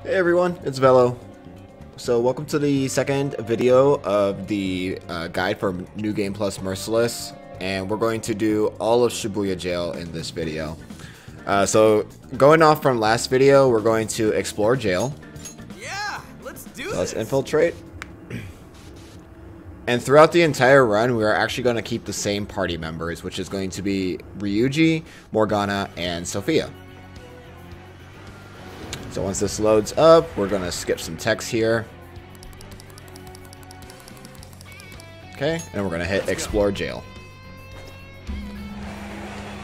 Hey everyone, it's Velo. So welcome to the second video of the guide for New Game Plus Merciless, and we're going to do all of Shibuya Jail in this video. So going off from last video, we're going to explore jail. Yeah, let's do this. Let's infiltrate. And throughout the entire run, we are actually going to keep the same party members, which is going to be Ryuji, Morgana, and Sophia. So once this loads up, we're going to skip some text here. Okay, and we're going to hit Explore Jail.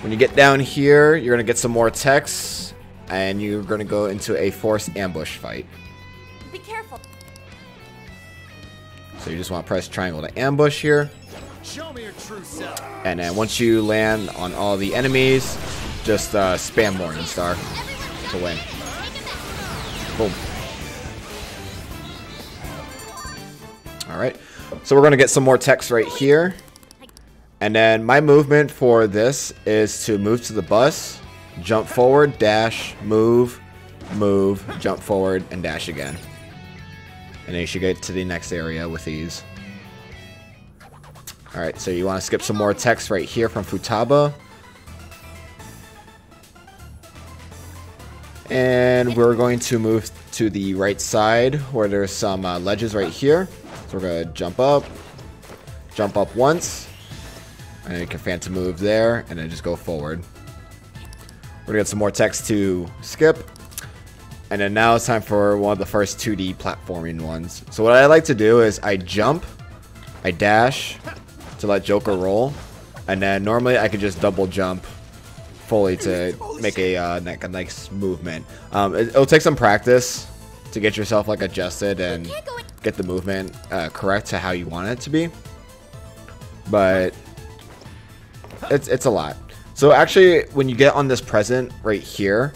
When you get down here, you're going to get some more text, and you're going to go into a forced ambush fight. Be careful. So you just want to press triangle to ambush here. Show me your true self. And then once you land on all the enemies, just spam Morningstar to win. Boom. Alright, so we're going to get some more text right here. And then my movement for this is to move to the bus, jump forward, dash, move, move, jump forward, and dash again. And then you should get to the next area with these. Alright, so you want to skip some more text right here from Futaba. And we're going to move to the right side where there's some ledges right here. So we're going to jump up once. And you can phantom move there and then just go forward. We're going to get some more text to skip. And then now it's time for one of the first 2D platforming ones. So what I like to do is I jump, I dash to let Joker roll, and then normally I could just double jump fully to make a nice movement. It'll take some practice to get yourself like adjusted and get the movement correct to how you want it to be. But it's a lot. So actually, when you get on this present right here,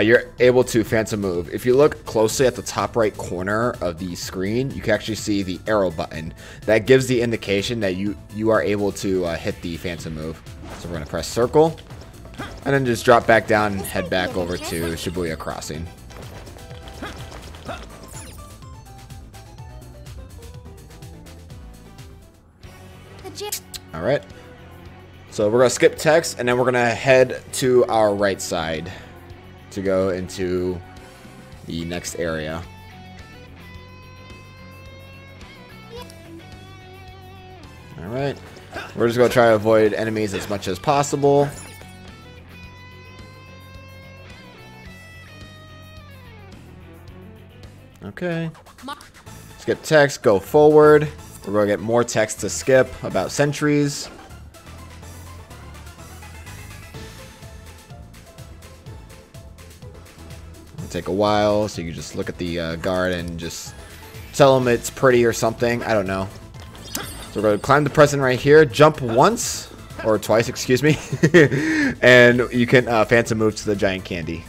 you're able to phantom move. If you look closely at the top right corner of the screen, you can actually see the arrow button. That gives the indication that you are able to hit the phantom move. So we're going to press circle, and then just drop back down and head back over to Shibuya Crossing. Alright. So we're going to skip text, and then we're going to head to our right side to go into the next area. Alright. We're just going to try to avoid enemies as much as possible. Okay. Skip text, go forward. We're going to get more text to skip about sentries. Take a while, so you can just look at the guard and just tell him it's pretty or something. I don't know. So we're going to climb the present right here, jump once, or twice, excuse me, and you can phantom move to the giant candy.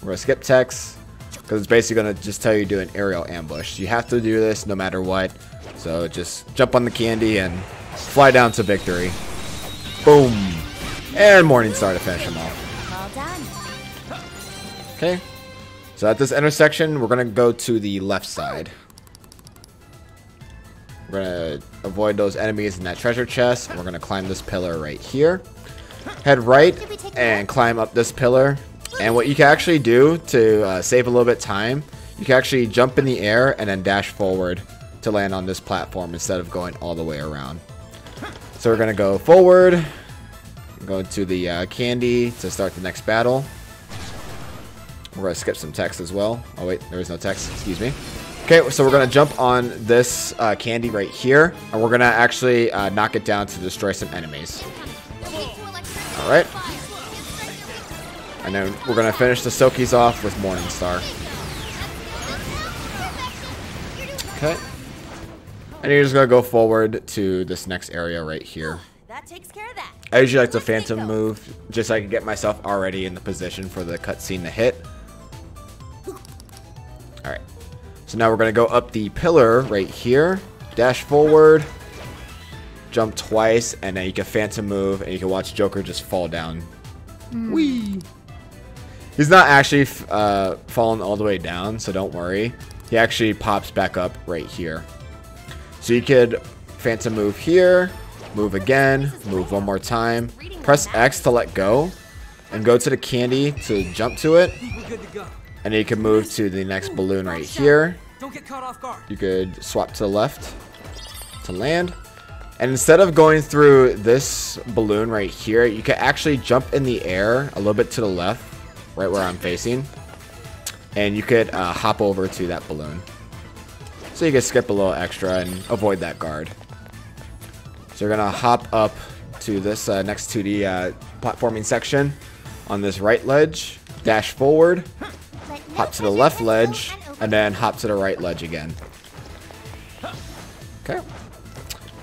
We're going to skip text, because it's basically going to just tell you to do an aerial ambush. You have to do this no matter what, so just jump on the candy and fly down to victory. Boom! And Morningstar to finish him off. Okay, so at this intersection, we're going to go to the left side. We're going to avoid those enemies in that treasure chest. We're going to climb this pillar right here. Head right and climb up this pillar. And what you can actually do to save a little bit of time, you can actually jump in the air and then dash forward to land on this platform instead of going all the way around. So we're going to go forward, go to the candy to start the next battle. We're going to skip some text as well. Oh wait, there is no text, excuse me. Okay, so we're going to jump on this candy right here, and we're going to actually knock it down to destroy some enemies. Alright. And then we're going to finish the Sokis off with Morningstar. Okay. And you're just going to go forward to this next area right here. That takes care of that. I usually like to phantom move, just so I can get myself already in the position for the cutscene to hit. Alright, so now we're going to go up the pillar right here, dash forward, jump twice, and then you can phantom move, and you can watch Joker just fall down. Whee! He's not actually falling all the way down, so don't worry. He actually pops back up right here. So you could phantom move here, move again, move one more time, press X to let go, and go to the candy to jump to it. And then you can move to the next balloon right here. Don't get caught off guard. You could swap to the left to land. And instead of going through this balloon right here, you can actually jump in the air a little bit to the left, right where I'm facing. And you could hop over to that balloon. So you can skip a little extra and avoid that guard. So you're going to hop up to this next 2D platforming section on this right ledge, dash forward, hop to the left ledge, and then hop to the right ledge again. Okay.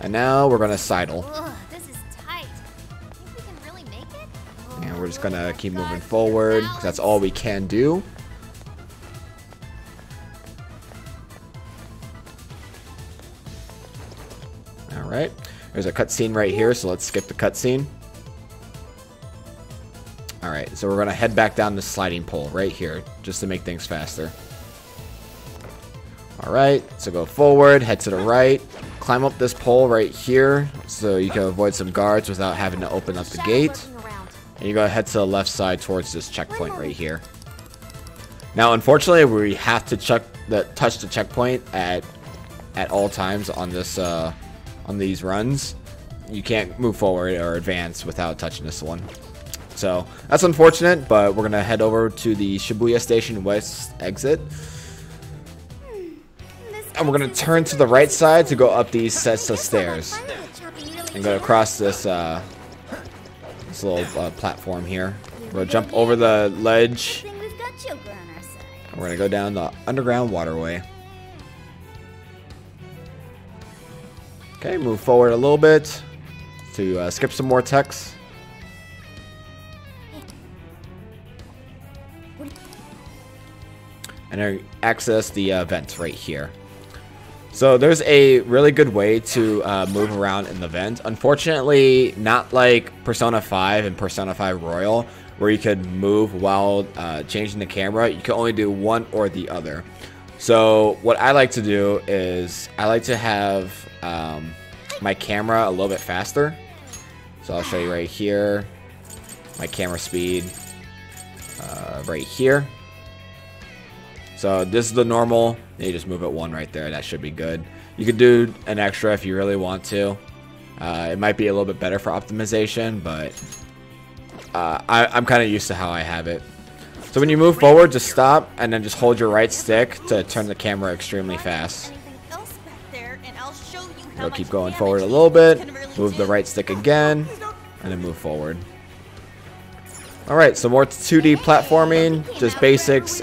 And now we're going to sidle. Ugh, this is tight. Think we can really make it? And we're just going to keep moving forward, because that's all we can do. Alright. There's a cutscene right here, so let's skip the cutscene. Alright, so we're going to head back down the sliding pole right here, just to make things faster. Alright, so go forward, head to the right, climb up this pole right here, so you can avoid some guards without having to open up the gate. And you're going to head to the left side towards this checkpoint right here. Now, unfortunately, we have to touch the checkpoint at all times on this on these runs. You can't move forward or advance without touching this one. So that's unfortunate, but we're gonna head over to the Shibuya Station West exit. And we're gonna turn to the right side to go up these sets of stairs. And go across this little platform here. We'll jump over the ledge. And we're gonna go down the underground waterway. Okay, move forward a little bit to skip some more text. And then access the vents right here. So there's a really good way to move around in the vent. Unfortunately, not like Persona 5 and Persona 5 Royal, where you could move while changing the camera. You can only do one or the other. So what I like to do is I like to have my camera a little bit faster. So I'll show you right here. My camera speed right here. So this is the normal. You just move it one right there. That should be good. You could do an extra if you really want to. It might be a little bit better for optimization, but I'm kind of used to how I have it. So when you move forward, just stop and then just hold your right stick to turn the camera extremely fast. We'll keep going forward a little bit. Move the right stick again, and then move forward. Alright, so more 2D platforming, just basics.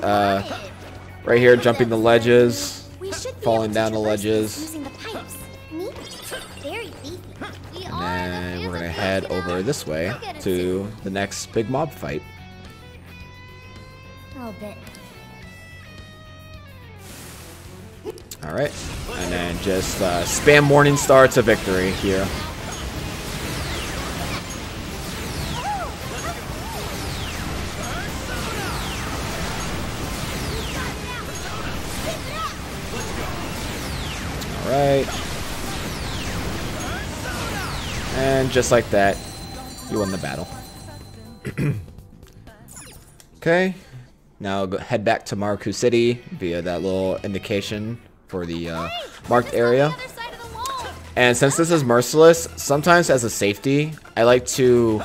Right here, jumping the ledges, falling down the ledges. And then we're going to head over this way to the next big mob fight. Alright, and then just spam Morning Star to victory here. Alright. And just like that, you won the battle. Okay, now go head back to Maruku City via that little indication for the marked area. And since this is Merciless, sometimes as a safety, I like to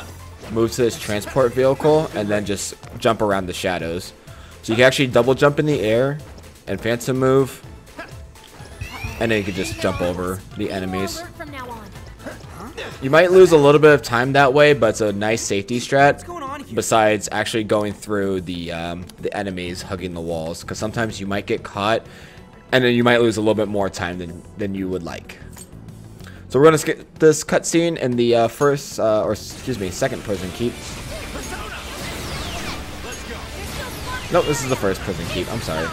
move to this transport vehicle and then just jump around the shadows. So you can actually double jump in the air and phantom move, and then you can just jump over the enemies. You might lose a little bit of time that way, but it's a nice safety strat. Besides actually going through the enemies hugging the walls, because sometimes you might get caught, and then you might lose a little bit more time than you would like. So we're gonna skip this cutscene in the second prison keep. Nope, this is the first prison keep. I'm sorry.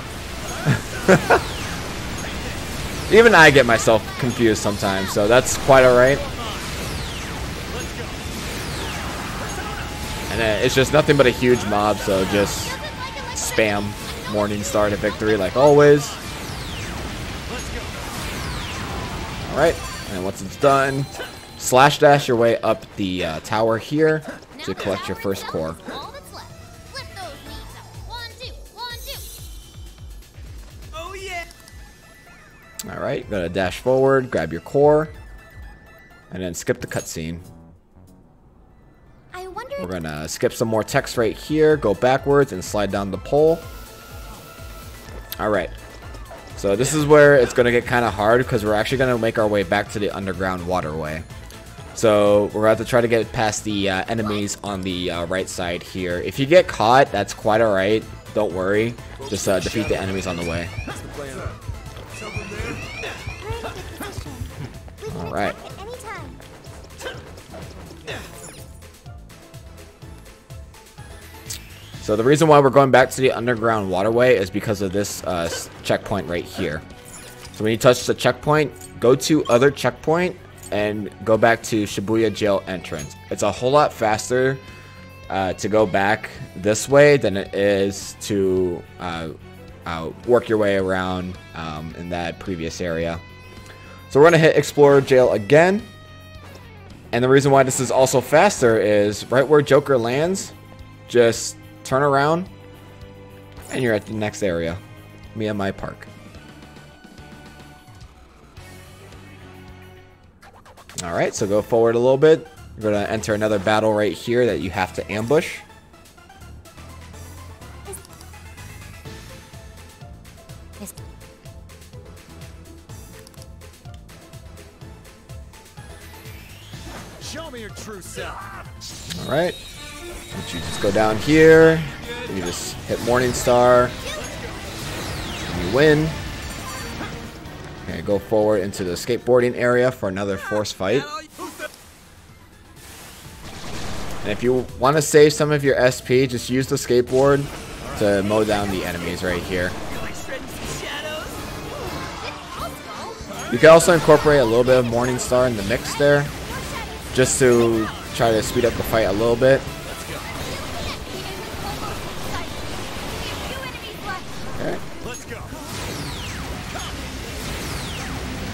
Even I get myself confused sometimes, so that's quite alright. And then it's just nothing but a huge mob, so just spam Morning Star to victory like always. Alright, and once it's done, slash dash your way up the tower here to collect your first core. All that's left. Flip those knees up. 1, 2, 1, 2. Oh yeah. Alright, gonna dash forward, grab your core, and then skip the cutscene. I wonder. We're gonna skip some more text right here, go backwards, and slide down the pole. Alright. So this is where it's going to get kind of hard because we're actually going to make our way back to the underground waterway. So we're going to have to try to get past the enemies on the right side here. If you get caught, that's quite alright. Don't worry. Just defeat the enemies on the way. Alright. So the reason why we're going back to the underground waterway is because of this checkpoint right here. So when you touch the checkpoint, go to other checkpoint and go back to Shibuya jail entrance. It's a whole lot faster to go back this way than it is to work your way around in that previous area. So we're going to hit Explorer Jail again. And the reason why this is also faster is right where Joker lands, just turn around, and you're at the next area. My Park. Alright, so go forward a little bit. You're going to enter another battle right here that you have to ambush. Show me your true self. Alright. You just go down here, you just hit Morning Star, and you win. Okay, go forward into the skateboarding area for another force fight. And if you want to save some of your SP, just use the skateboard to mow down the enemies right here. You can also incorporate a little bit of Morning Star in the mix there, just to try to speed up the fight a little bit. Okay. Let's go.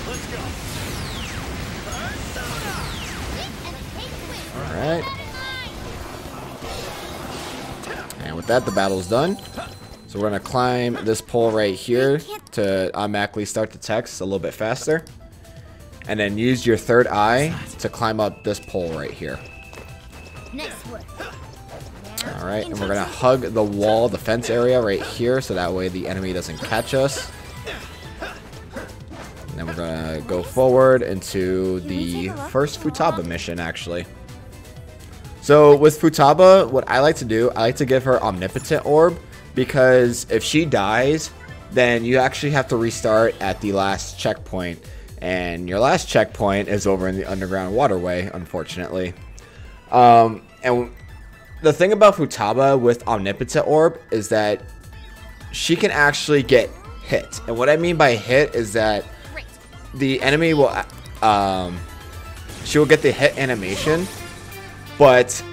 Let's go. Alright. And with that, the battle's done. So we're going to climb this pole right here to automatically start the text a little bit faster. And then use your third eye to climb up this pole right here. Alright, and we're going to hug the wall, the fence area right here, so that way the enemy doesn't catch us. And then we're going to go forward into the first Futaba mission, actually. So with Futaba, what I like to do, I like to give her Omnipotent Orb, because if she dies, then you actually have to restart at the last checkpoint. And your last checkpoint is over in the underground waterway, unfortunately. And the thing about Futaba with Omnipotent Orb is that she can actually get hit. And what I mean by hit is that the enemy will, she will get the hit animation, but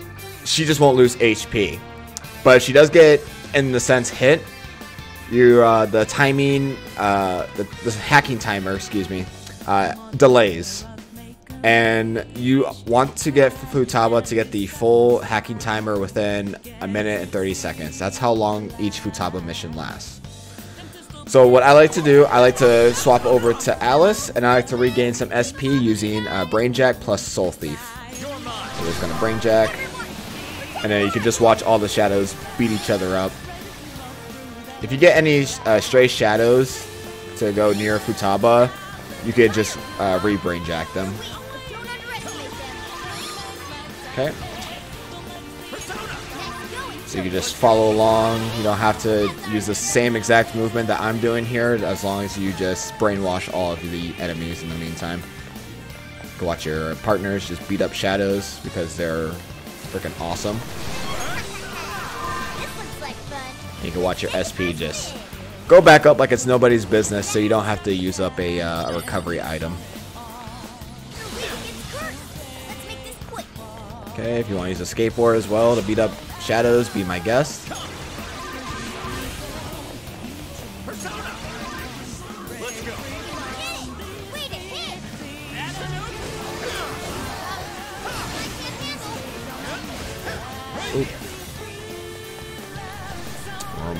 she just won't lose HP. But she does get, in the sense, hit. The timing, the hacking timer, excuse me, delays. And you want to get Futaba to get the full hacking timer within 1 minute and 30 seconds. That's how long each Futaba mission lasts. So what I like to do, I like to swap over to Alice, and I like to regain some SP using Brainjack plus Soul Thief. So we're just going to Brainjack, and then you can just watch all the shadows beat each other up. If you get any stray shadows to go near Futaba, you could just re-Brainjack them. Okay. So you can just follow along. You don't have to use the same exact movement that I'm doing here, as long as you just brainwash all of the enemies in the meantime. You can watch your partners just beat up shadows because they're freaking awesome. You can watch your SP just go back up like it's nobody's business, so you don't have to use up a recovery item. Okay, if you want to use a skateboard as well to beat up shadows, be my guest.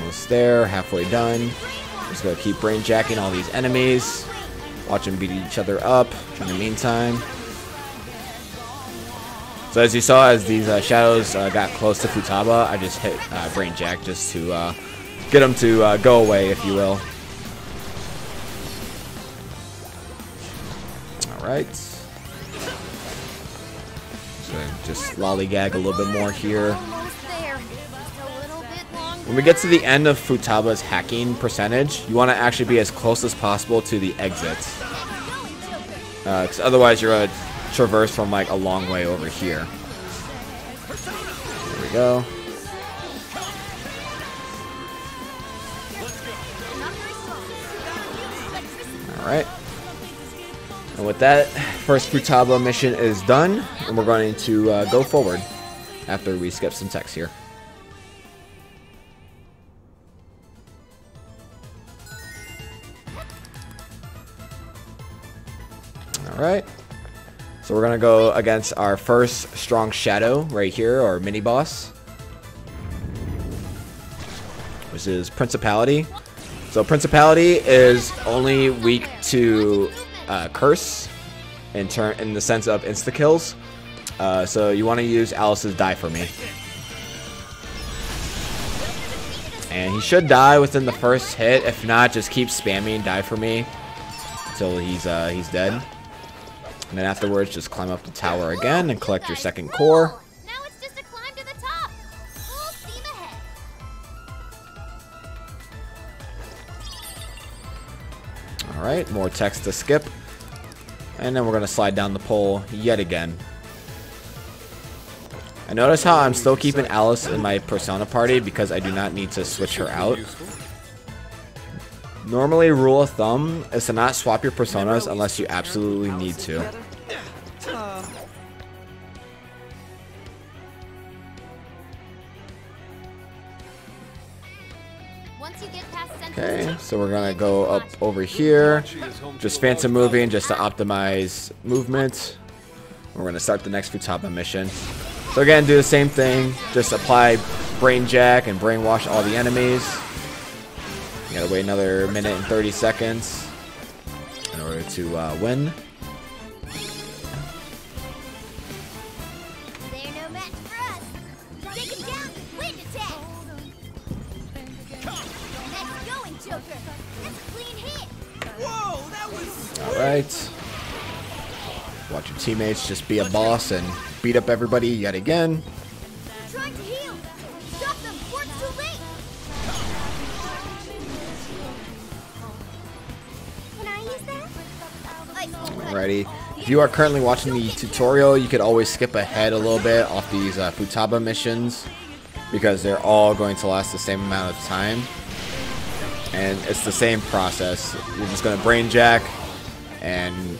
Almost there, halfway done. Just gonna keep brain jacking all these enemies. Watch them beat each other up in the meantime. So as you saw, as these shadows got close to Futaba, I just hit brain jack just to get them to go away, if you will. Alright. So just lollygag a little bit more here. When we get to the end of Futaba's hacking percentage, you want to actually be as close as possible to the exits. Because otherwise you're going to traverse from like a long way over here. There we go. Alright. And with that, first Futaba mission is done, and we're going to go forward after we skip some text here. Alright, so we're going to go against our first strong shadow right here, or mini boss, which is Principality. So Principality is only weak to curse in the sense of insta kills. So you want to use Alice's Die For Me. And he should die within the first hit. If not, just keep spamming Die For Me until he's dead. And then afterwards, just climb up the tower again and collect your second core. Now it's just a climb to the top. Full steam ahead. Alright, more text to skip. And then we're going to slide down the pole yet again. I notice how I'm still keeping Alice in my Persona party because I do not need to switch her out. Normally, rule of thumb is to not swap your personas unless you absolutely need to. Okay, so we're gonna go up over here. Just phantom moving just to optimize movement. We're gonna start the next Futaba mission. So again, do the same thing. Just apply brain jack and brainwash all the enemies. You gotta wait another minute and 30 seconds in order to win. They're no match for us. Take him down, wind attack. Next going, Joker. That's a clean hit. Whoa, that was. All right. Watch your teammates just be a boss and beat up everybody yet again. Trying to heal. Stop them. Before it's too late. Can I use that? Alrighty. If you are currently watching the tutorial, you could always skip ahead a little bit off these Futaba missions because they're all going to last the same amount of time. And it's the same process. You're just going to brain jack and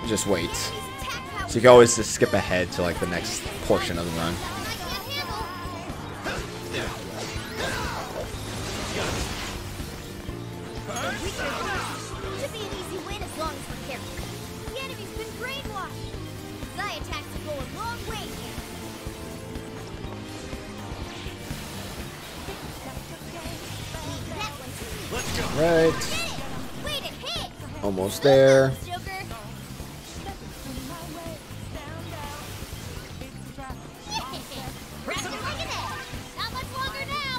just wait. So you can always just skip ahead to like the next portion of the run. Should be an easy win as long as we're careful. The enemy's been brainwashed. Zai attacks will go a long way here. That one's easy. Right. Wait to hit. Almost there. Joker. Not much longer now.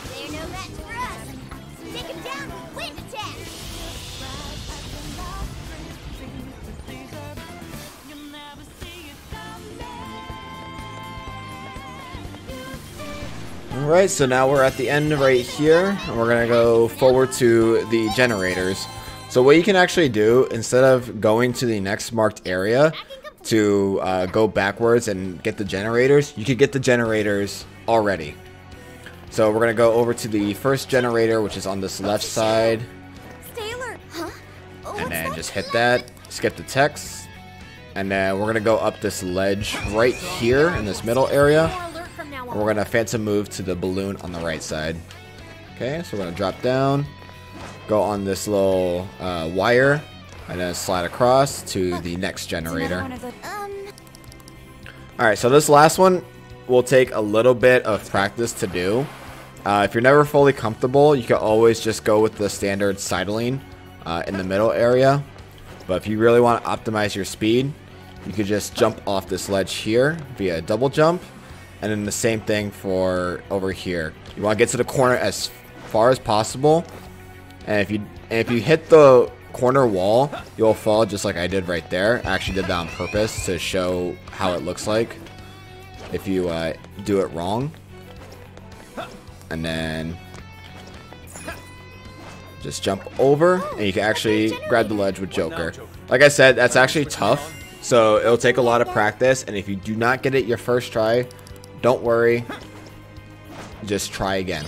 They're no match for us. Take him down. Wind attack. Alright, so now we're at the end right here, and we're going to go forward to the generators. So what you can actually do, instead of going to the next marked area to go backwards and get the generators, you could get the generators already. So we're going to go over to the first generator, which is on this left side, and then just hit that, skip the text, and then we're going to go up this ledge right here in this middle area. And we're going to phantom move to the balloon on the right side. Okay, so we're going to drop down, go on this little wire, and then slide across to the next generator. Alright, so this last one will take a little bit of practice to do. If you're never fully comfortable, you can always just go with the standard sidling in the middle area. But if you really want to optimize your speed, you could just jump off this ledge here via a double jump. And then the same thing for over here. You want to get to the corner as far as possible. And if you hit the corner wall, you'll fall just like I did right there. I actually did that on purpose to show how it looks like if you do it wrong. And then just jump over, and you can actually grab the ledge with Joker. Like I said, that's actually tough, so it'll take a lot of practice. And if you do not get it your first try, don't worry. Just try again.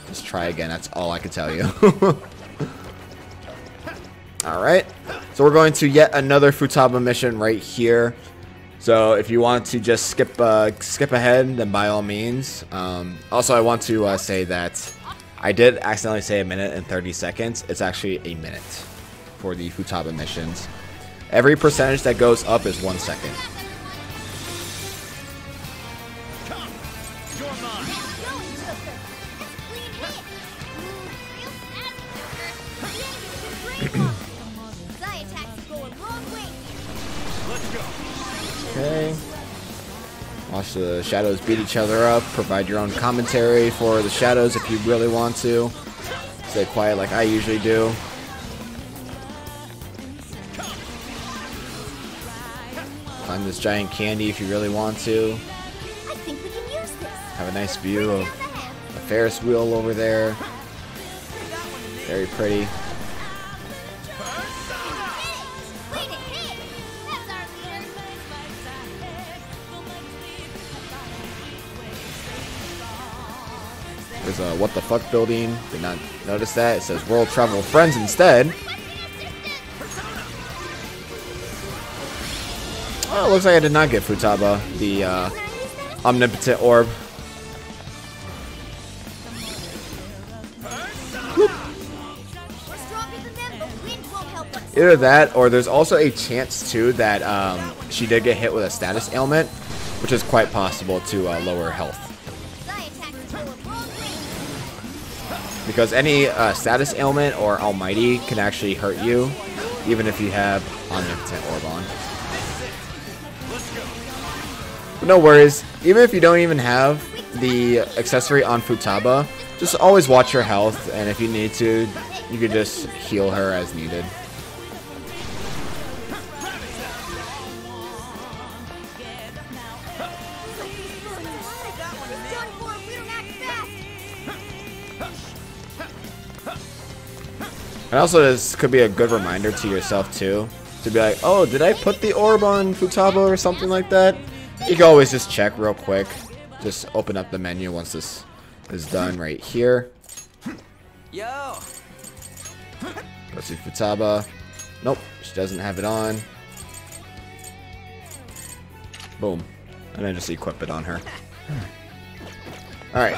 Just try again. That's all I can tell you. Alright, so we're going to yet another Futaba mission right here. So if you want to just skip ahead, then by all means. Also, I want to say that I did accidentally say 1 minute and 30 seconds. It's actually 1 minute for the Futaba missions. Every percentage that goes up is 1 second. Okay. Watch the shadows beat each other up. Provide your own commentary for the shadows if you really want to. Stay quiet like I usually do. Climb this giant candy if you really want to. Have a nice view of a Ferris wheel over there. Very pretty. There's a what the fuck building. Did not notice that. It says world travel friends instead. Oh, it looks like I did not get Futaba, the omnipotent orb. Either that, or there's also a chance too that she did get hit with a status ailment, which is quite possible to lower health. Because any status ailment or almighty can actually hurt you, even if you have omnipotent orb on. But no worries, even if you don't even have the accessory on Futaba, just always watch your health, and if you need to, you could just heal her as needed. And also, this could be a good reminder to yourself too, to be like, oh, did I put the orb on Futaba or something like that? You can always just check real quick. Just open up the menu once this is done right here. Yo. Go see Futaba. Nope, she doesn't have it on. Boom. And then just equip it on her. Alright,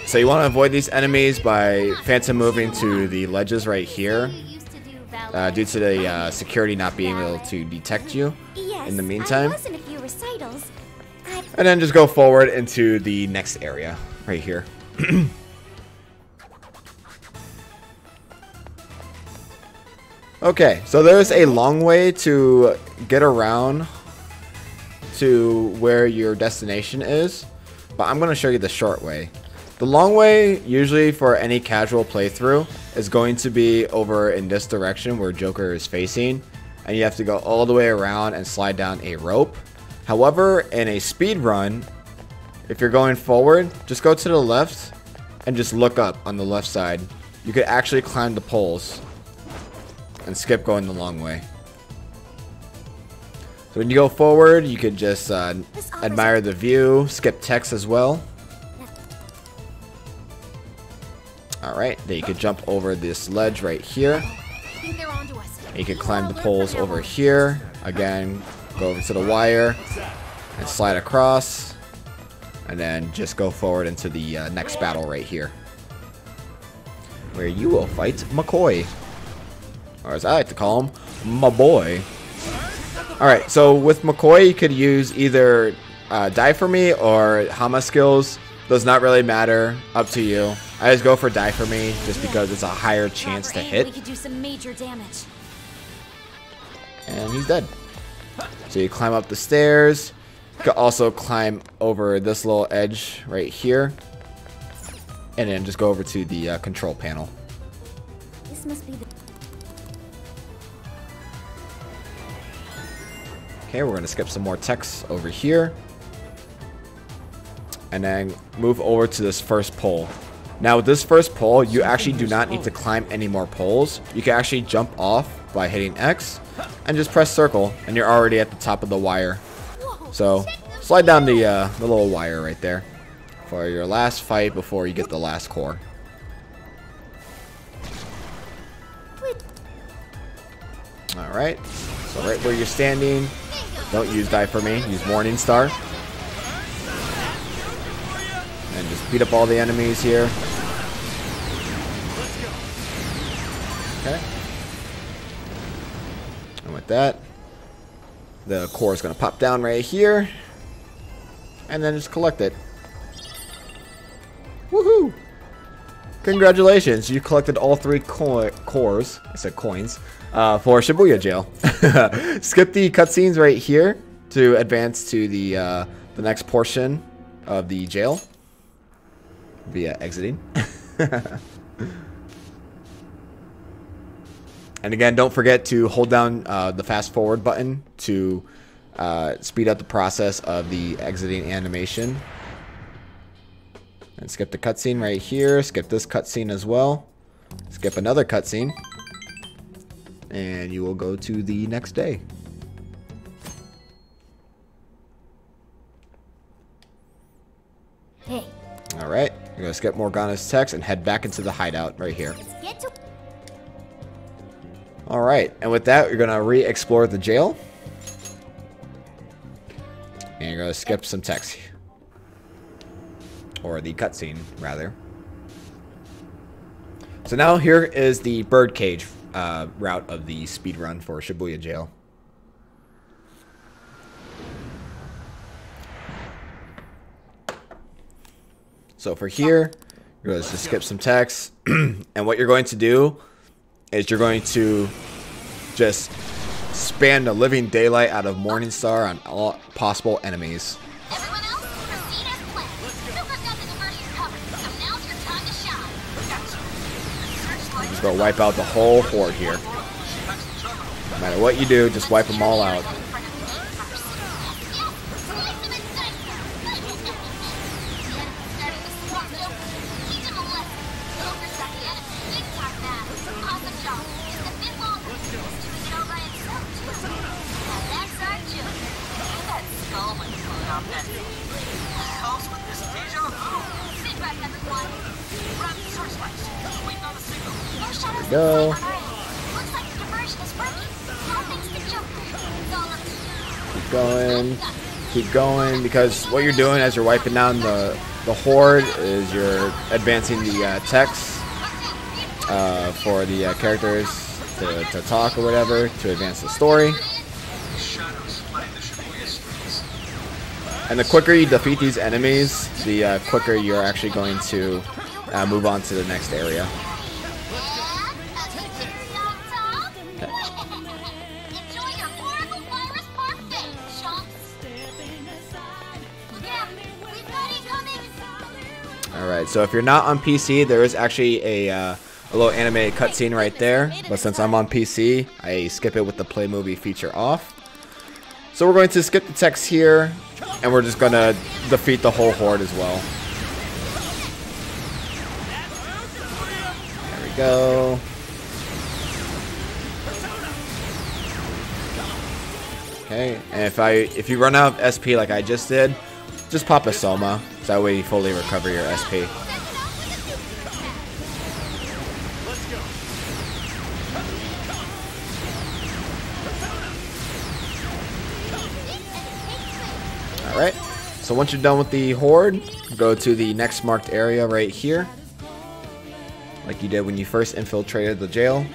so you want to avoid these enemies by phantom moving to the ledges right here. Due to the security not being able to detect you in the meantime. And then just go forward into the next area right here. Okay, so there's a long way to get around to where your destination is, but I'm going to show you the short way. The long way, usually for any casual playthrough, is going to be over in this direction where Joker is facing, and you have to go all the way around and slide down a rope. However, in a speed run, if you're going forward, just go to the left and just look up on the left side. You could actually climb the poles and skip going the long way. So when you go forward, you could just admire the view, skip text as well. Alright, then you could jump over this ledge right here. You can climb the poles over here. Again, go over to the wire and slide across. And then just go forward into the next battle right here, where you will fight McCoy. Or as I like to call him, my boy. Alright, so with McCoy, you could use either die for me or Hama skills does not really matter. Up to you. I just go for die for me just because it's a higher chance to hit. We could do some major damage. And he's dead. So you climb up the stairs. You can also climb over this little edge right here. And then just go over to the control panel. This must be the... Okay, we're going to skip some more text over here. And then move over to this first pole. Now with this first pole, you actually do not need to climb any more poles. You can actually jump off by hitting X and just press circle and you're already at the top of the wire. So slide down the little wire right there for your last fight before you get the last core. Alright, so right where you're standing, don't use die for me, use Morning Star. And just beat up all the enemies here. Okay. And with that, the core is going to pop down right here. And then just collect it. Woohoo! Congratulations, you collected all 3 cores, I said coins, for Shibuya Jail. Skip the cutscenes right here to advance to the next portion of the jail via exiting. And again, don't forget to hold down the fast forward button to speed up the process of the exiting animation. And skip the cutscene right here. Skip this cutscene as well. Skip another cutscene. And you will go to the next day. Hey. Alright, you're going to skip Morgana's text and head back into the hideout right here. Alright, and with that, you're going to re-explore the jail. And you're going to skip some text. Or the cutscene, rather. So now here is the Birdcage route of the speedrun for Shibuya Jail. So for here, you're going to just skip some text. And what you're going to do is you're going to just spam the living daylight out of Morningstar on all possible enemies. Everyone else, proceed as planned. Super's got the diversion covered, so now's your time to shine. Just go wipe out the whole horde here. No matter what you do, just wipe them all out. Go. Keep going, because what you're doing as you're wiping down the horde is you're advancing the text for the characters to talk or whatever to advance the story. And the quicker you defeat these enemies, the quicker you're actually going to move on to the next area. Alright, so if you're not on PC, there is actually a little animated cutscene right there. But since I'm on PC, I skip it with the play movie feature off. So we're going to skip the text here, and we're just going to defeat the whole horde as well. There we go. Okay, and if you run out of SP like I just did, just pop a Soma, so that way you fully recover your SP. Alright, so once you're done with the horde, go to the next marked area right here, like you did when you first infiltrated the jail,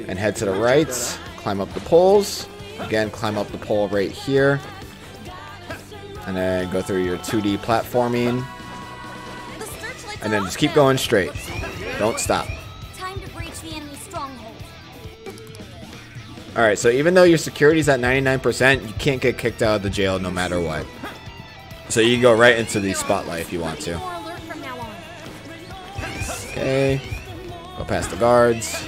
and head to the right, climb up the poles, again climb up the pole right here, And then go through your 2D platforming. The searchlights And are then off just keep then. going straight. Don't stop. Time to breach the enemy stronghold. Alright, so even though your security's at 99%, you can't get kicked out of the jail no matter what. So you can go right into the spotlight if you want to. More alert from now on. Okay. Go past the guards.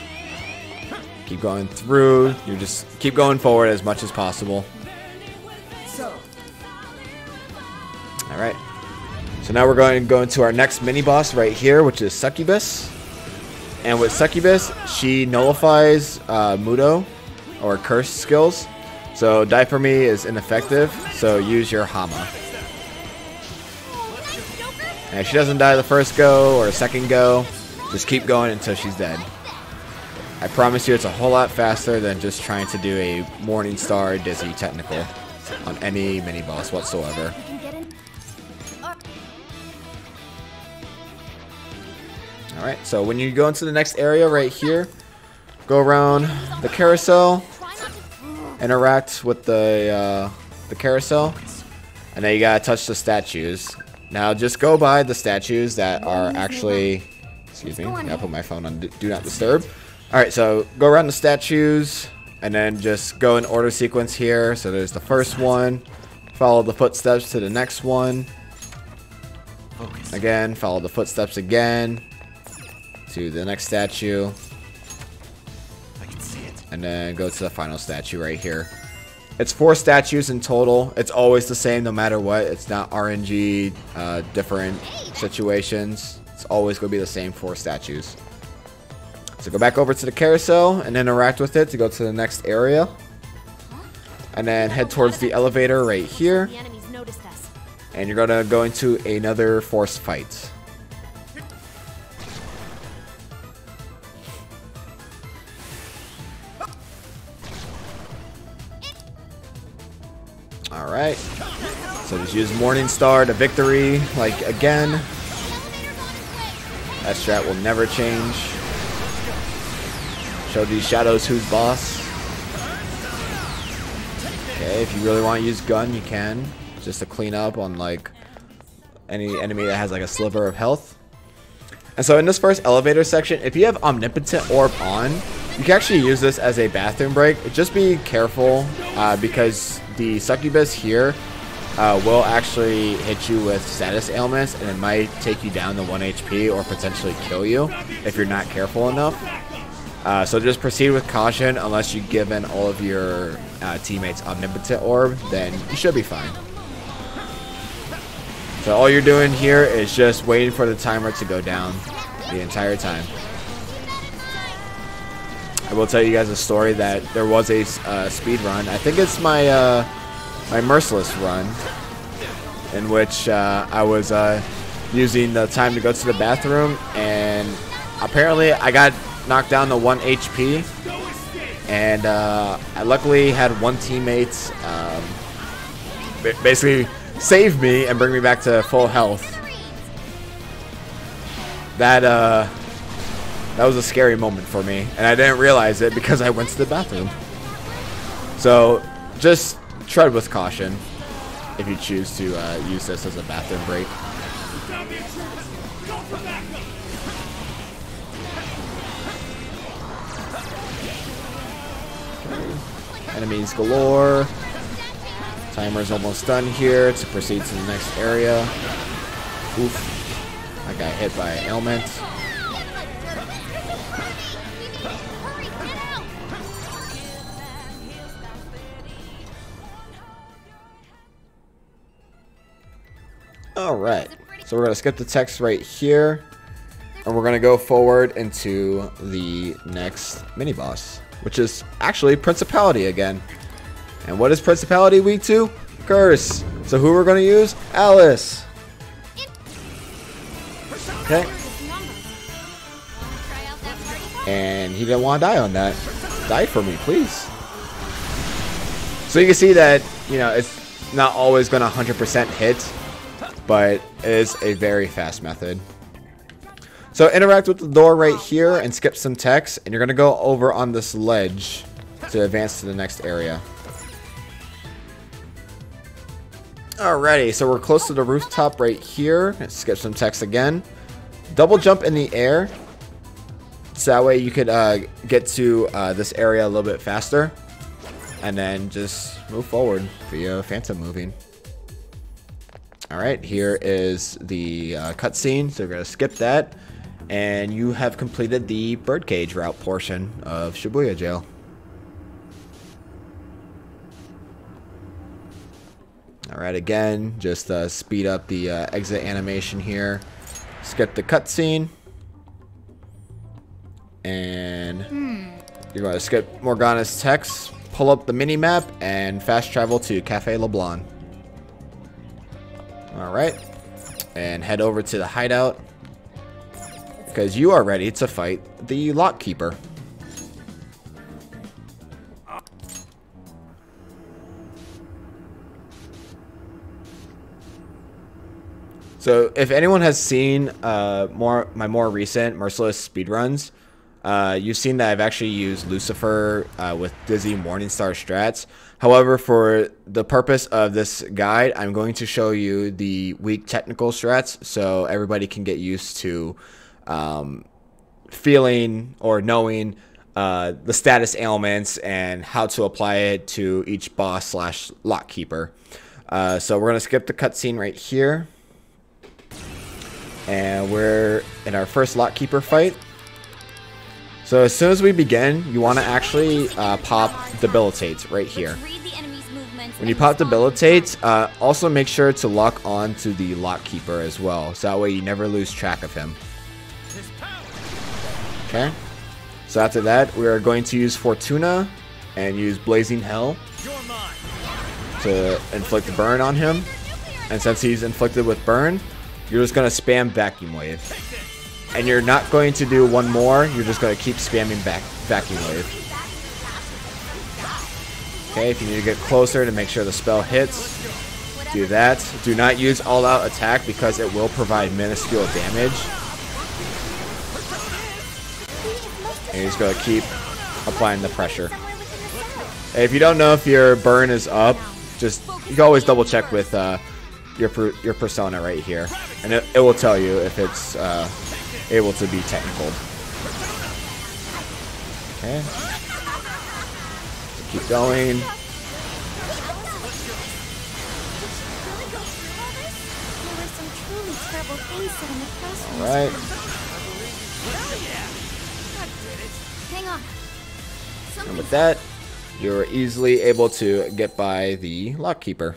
Keep going through. You just keep going forward as much as possible. Alright. So now we're going to go into our next mini boss right here, which is Succubus. And with Succubus, she nullifies Mudo or curse skills. So Die For Me is ineffective, so use your Hama. And if she doesn't die the first go or second go, just keep going until she's dead. I promise you it's a whole lot faster than just trying to do a Morning Star Dizzy technical on any mini boss whatsoever. We can get in. Alright, so when you go into the next area right here, go around the carousel, Try not to. interact with the carousel, and then you gotta touch the statues. Now just go by the statues that are actually, excuse me, I gotta put my phone on do not disturb. Alright, so go around the statues, and then just go in order sequence here. So there's the first one, follow the footsteps to the next one. Again, follow the footsteps again to the next statue. And then go to the final statue right here. It's 4 statues in total. It's always the same no matter what. It's not RNG, different situations. It's always going to be the same 4 statues. So go back over to the carousel and interact with it to go to the next area. And then head towards the elevator right here. The enemies noticed us. And you're going to go into another force fight. Alright. So just use Morning Star to victory, like again. That strat will never change. Show these shadows who's boss. Okay, if you really want to use gun, you can. Just to clean up on like any enemy that has like a sliver of health. And so in this first elevator section, if you have Omnipotent Orb on, you can actually use this as a bathroom break. Just be careful because the Succubus here will actually hit you with status ailments, and it might take you down to 1 HP or potentially kill you if you're not careful enough. So just proceed with caution. Unless you've given all of your teammates Omnipotent Orb, then you should be fine. So all you're doing here is just waiting for the timer to go down the entire time. I will tell you guys a story that there was a speed run. I think it's my my Merciless run, in which I was using the time to go to the bathroom, and apparently I got knocked down to 1 HP, and I luckily had one teammate basically save me and bring me back to full health. That was a scary moment for me, and I didn't realize it because I went to the bathroom. So just tread with caution if you choose to use this as a bathroom break. Okay. Enemies galore. Timer's almost done here to proceed to the next area. Oof. I got hit by an ailment. Alright, so we're going to skip the text right here, and we're going to go forward into the next mini-boss, which is actually Principality again. And what is Principality weak to? Curse. So who we're going to use? Alice. Okay. And he didn't want to die on that. Die for me, please. So you can see that, you know, it's not always going to 100% hit, but it is a very fast method. So interact with the door right here and skip some text, and you're going to go over on this ledge to advance to the next area. Alrighty, so we're close to the rooftop right here. Let's skip some text again. Double jump in the air. So that way you could get to this area a little bit faster. And then just move forward via phantom moving. Alright, here is the cutscene. So we're going to skip that. And you have completed the Birdcage Route portion of Shibuya Jail. Alright, again, just speed up the exit animation here. Skip the cutscene. And you're going to skip Morgana's text, pull up the mini-map, and fast travel to Cafe LeBlanc. Alright. And head over to the hideout, because you are ready to fight the Lock Keeper. So if anyone has seen my more recent Merciless speedruns, you've seen that I've actually used Lucifer with Dizzy Morningstar strats. However, for the purpose of this guide, I'm going to show you the weak technical strats so everybody can get used to feeling or knowing the status ailments and how to apply it to each boss slash lock keeper. So we're going to skip the cutscene right here. And we're in our first lock keeper fight. So as soon as we begin, you want to actually pop Debilitate right here. When you pop Debilitate, also make sure to lock on to the lock keeper as well. So that way you never lose track of him. Okay. So after that, we are going to use Fortuna and use Blazing Hell to inflict burn on him. And since he's inflicted with burn, you're just going to spam Vacuum Wave. And you're not going to do one more, you're just going to keep spamming Vacuum Wave. Okay, if you need to get closer to make sure the spell hits, do that. Do not use all-out attack because it will provide minuscule damage. And you're just going to keep applying the pressure. And if you don't know if your burn is up, just you can always double check with your persona right here, and it will tell you if it's able to be technical. Okay. So keep going. Alright. And with that, you're easily able to get by the lock keeper.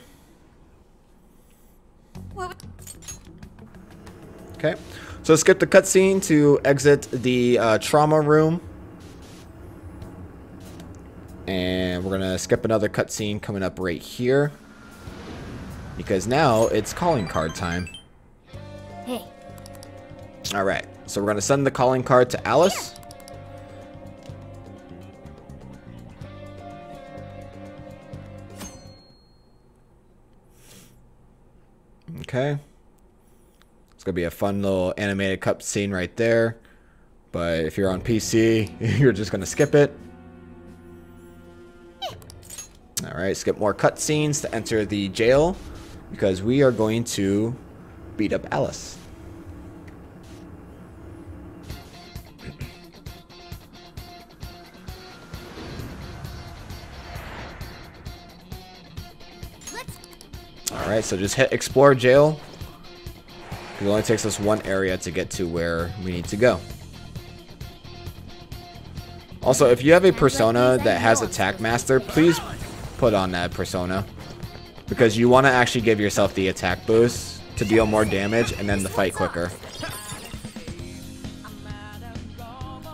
Okay, so skip the cutscene to exit the trauma room. And we're going to skip another cutscene coming up right here. Because now it's calling card time. Hey. Alright, so we're going to send the calling card to Alice. Okay. It's going to be a fun little animated cutscene right there. But if you're on PC, you're just going to skip it. Alright, skip more cutscenes to enter the jail. Because we are going to beat up Alice. Alright, so just hit explore jail. It only takes us one area to get to where we need to go. Also, if you have a persona that has Attack Master, please put on that persona. Because you want to actually give yourself the attack boost to deal more damage and then the fight quicker.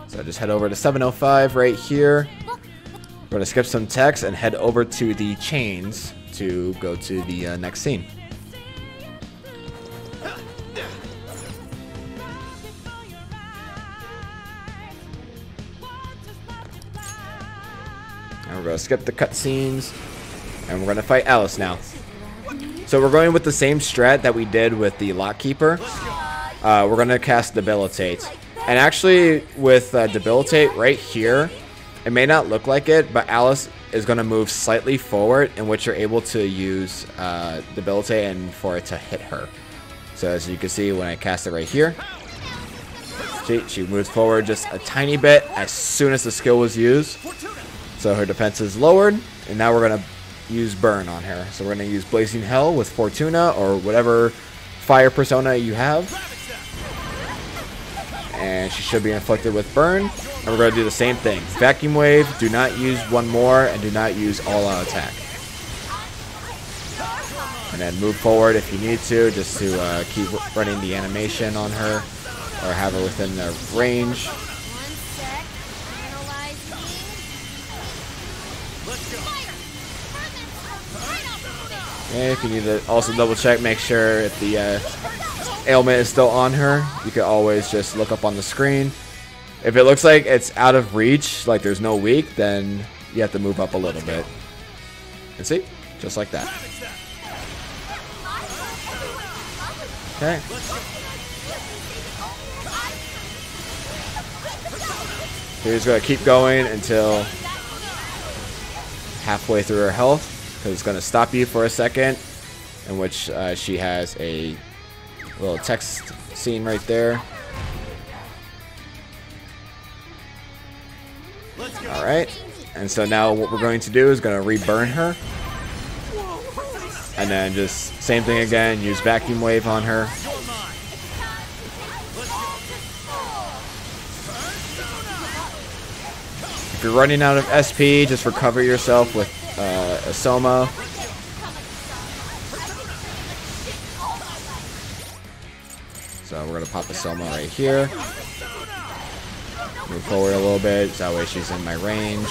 So just head over to 705 right here. We're going to skip some text and head over to the chains to go to the next scene. And we're going to skip the cutscenes and we're going to fight Alice now. So we're going with the same strat that we did with the Lock Keeper. We're going to cast Debilitate. And actually with Debilitate right here, it may not look like it, but Alice is going to move slightly forward, in which you're able to use debilitate and for it to hit her. So as you can see, when I cast it right here, she moves forward just a tiny bit as soon as the skill was used. So her defense is lowered, and now we're going to use burn on her. So we're going to use Blazing Hell with Fortuna or whatever fire persona you have. And she should be inflicted with burn. And we're going to do the same thing. Vacuum Wave, do not use one more, and do not use all-out attack. And then move forward if you need to, just to keep running the animation on her, or have her within the range. And if you need to also double check, make sure if the ailment is still on her, you can always just look up on the screen. If it looks like it's out of reach, like there's no weak, then you have to move up a little bit. And see? Just like that. Okay. You're just going to keep going until halfway through her health, because it's going to stop you for a second, in which she has a little text scene right there. Alright, and so now what we're going to do is going to reburn her. And then just same thing again, use Vacuum Wave on her. If you're running out of SP, just recover yourself with a Soma. So we're going to pop a Soma right here. Move forward a little bit, so that way she's in my range.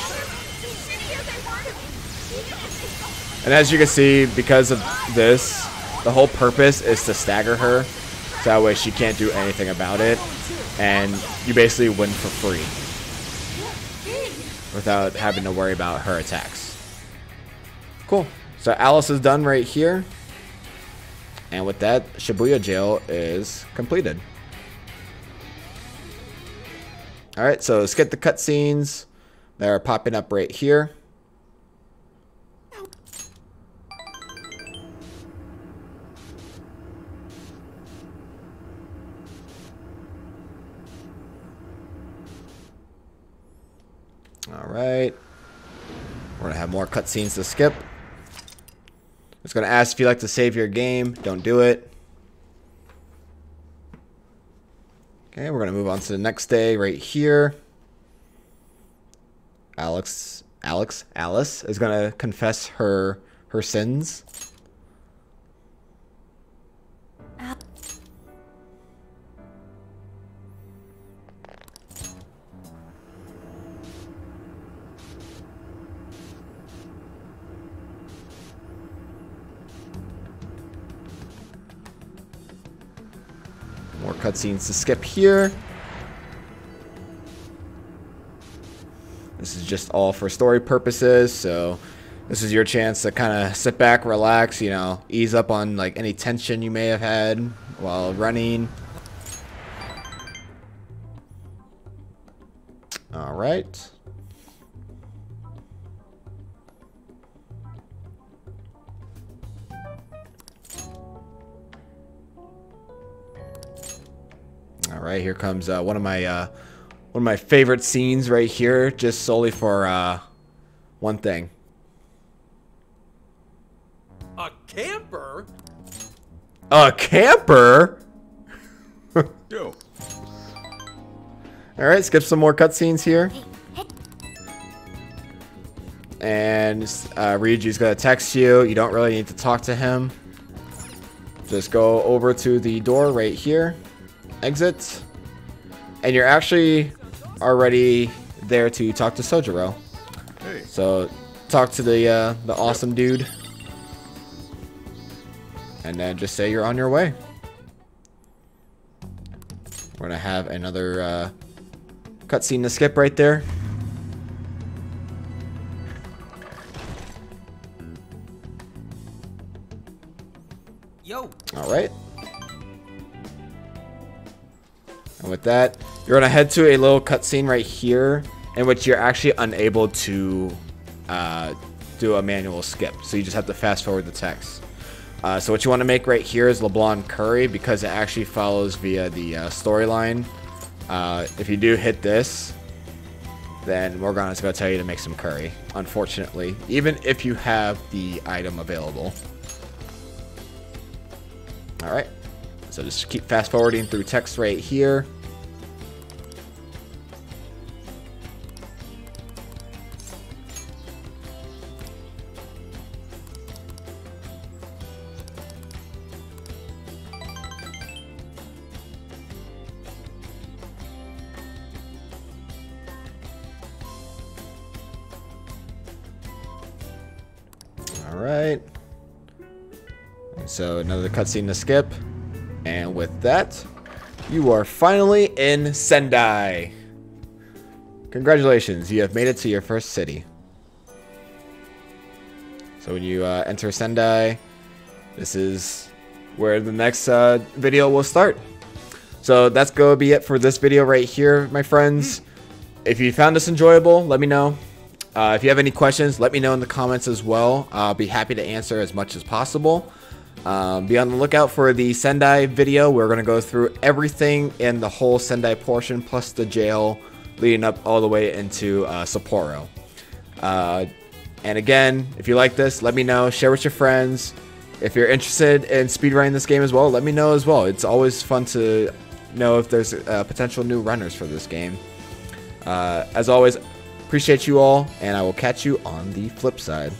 And as you can see, because of this, the whole purpose is to stagger her, so that way she can't do anything about it, and you basically win for free without having to worry about her attacks. Cool. So Alice is done right here, and with that, Shibuya Jail is completed. Alright, so skip the cutscenes that are popping up right here. Alright. We're going to have more cutscenes to skip. It's going to ask if you like to save your game. Don't do it. Okay, we're going to move on to the next day right here. Alice is going to confess her sins. More cutscenes to skip here. This is just all for story purposes, so this is your chance to kind of sit back, relax, you know, ease up on like any tension you may have had while running. All right. All right, here comes one of my favorite scenes right here, just solely for one thing. A camper? A camper? Yo. All right, skip some more cutscenes here. And Ryuji's gonna text you. You don't really need to talk to him. Just go over to the door right here. Exit, and you're actually already there to talk to Sojiro. Hey. So talk to the awesome dude, and then just say you're on your way. We're gonna have another cutscene to skip right there. Yo. All right. And with that, you're going to head to a little cutscene right here in which you're actually unable to do a manual skip. So you just have to fast forward the text. So what you want to make right here is LeBlanc curry because it actually follows via the storyline. If you do hit this, then Morgana's going to tell you to make some curry, unfortunately, even if you have the item available. Alright, so just keep fast forwarding through text right here. Alright, so another cutscene to skip, and with that, you are finally in Sendai. Congratulations, you have made it to your first city. So when you enter Sendai, this is where the next video will start. So that's going to be it for this video right here, my friends. If you found this enjoyable, let me know. If you have any questions, let me know in the comments as well. I'll be happy to answer as much as possible. Be on the lookout for the Sendai video. We're going to go through everything in the whole Sendai portion, plus the jail leading up all the way into Sapporo. And again, if you like this, let me know. Share with your friends. If you're interested in speedrunning this game as well, let me know as well. It's always fun to know if there's potential new runners for this game. As always, appreciate you all, and I will catch you on the flip side.